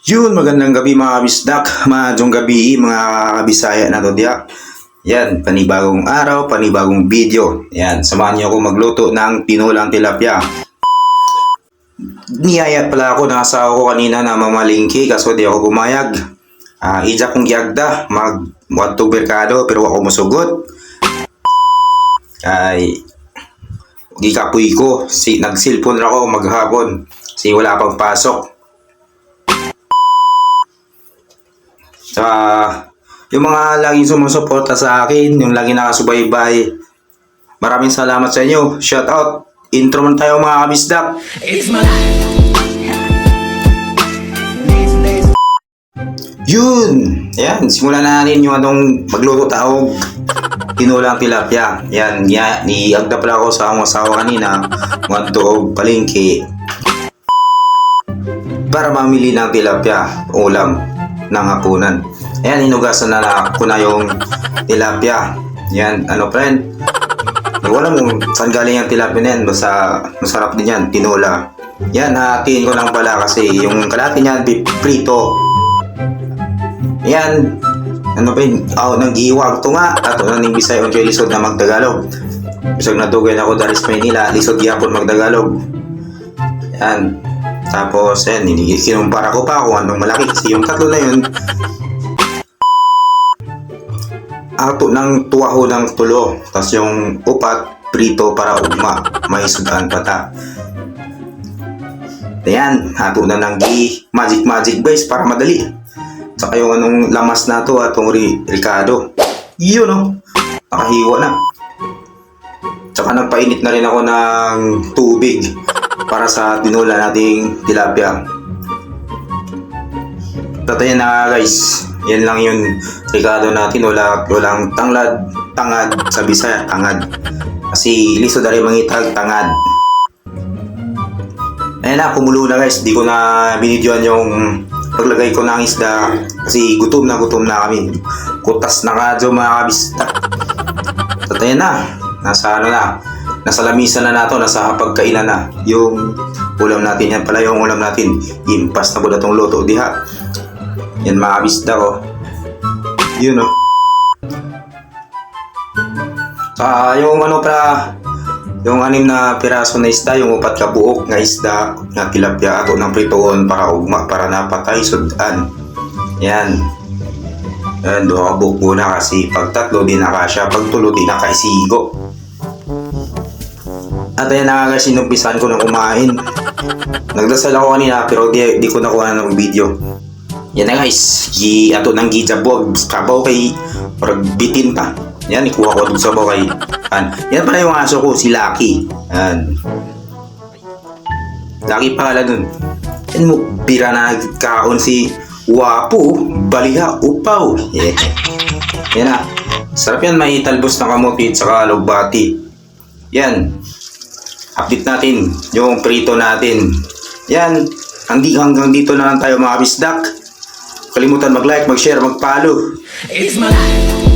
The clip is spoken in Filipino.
Yun, magandang gabi mga kabisdak, maadong gabi mga kabisaya na to diya. Yan, panibagong araw, panibagong video. Yan, samahan niyo ako magluto ng tinulang tilapia. Niyayat pala ako ng asawa ko kanina na mamalingki kaso di ako pumayag. Ija kong giagda, mag-wadtog berkado pero ako musugot. Ay, gikapoy ko, nagsilpon ako maghapon. Si wala pang pasok. Yung mga laging sumusuporta sa akin, yung laging nakasubaybay, maraming salamat sa inyo. Shout out. Intro man tayo mga kabisdak. Yun. Ayan, simulan na natin yung atong magluto tawag tinulang tilapia. Yan, niagda pala ako sa akong asawa kanina. Ngadto og palengke para mamili ng tilapia ulam ng hapunan. Ayan, hinugasan na ko na yung tilapia. Yan, ano friend? Wala mo saan galing yung tilapia na yan. Basta masarap din yan, tinula. Yan, hatiin ko lang pala kasi yung kalahati niyan, prito. Yan, ano ba yun? Nag-iwag to nga. Ato na ning Bisaya on lisod na magtagalog. Bisag natugay ako dari sa Manila, lisod gyapon magtagalog. Yan. Tapos, yan, kinumpara ko pa kung anong malaki. Kasi yung tatlo na yun, ato ng tuwaho ng tulo. Tapos yung upat, prito para ugma. May sudan pata. Ayan, ato na ng magic base para madali. Saka yung anong lamas na to, atong Ricardo. Yun o, nakahiwa na. Saka nagpainit na rin ako ng tubig para sa tinula nating tilapia. Tatayin na guys. Yan lang yung Ricardo natin. Walang tangad sa Bisaya, tangad. Kasi liso dari mangitag tangad. Ayan na, kumulo na guys. Di ko na binidyoan yung paglagay ko ng isda. Kasi gutom na kami. Kutas na kadyo mga kabista. Tatayin na. Nasa lamisa na nato, nasa pagkainan na. Yung ulam natin, yan pala yung ulam natin. Impas na po na itong luto diha. Yan mga kabisda ko. Yun o. Yung ano pra, yung 6 na piraso na isda, yung 4 ka buok nga isda, nga tilapia ato ng pritoon para ugma, para napatay sudan. Yan. Yan, 2 ka buok muna kasi pag 3 di na kasya, pag 3 di na kaisigo. At ayan na guys, sinumpisan ko na kumain. Nagdasal ako kanina pero di ko nakuha ng video. Yan na guys, ato ng gijabog, kabaw kay bitin pa. Yan, ikuha ko dun sa baw kay yan pala yung aso ko, si Lucky. Yan. Lucky pala dun. Yan mo, bira na nagkaon si Wapo, baliha, upaw. Yeah. Yan na. Sarap yan, may talbos na kamuti at saka lugbati. Yan. Update natin yung prito natin. Yan, hanggang dito na lang tayo mga kabisdak. Kalimutan mag-like, mag-share, mag-follow. It's my life.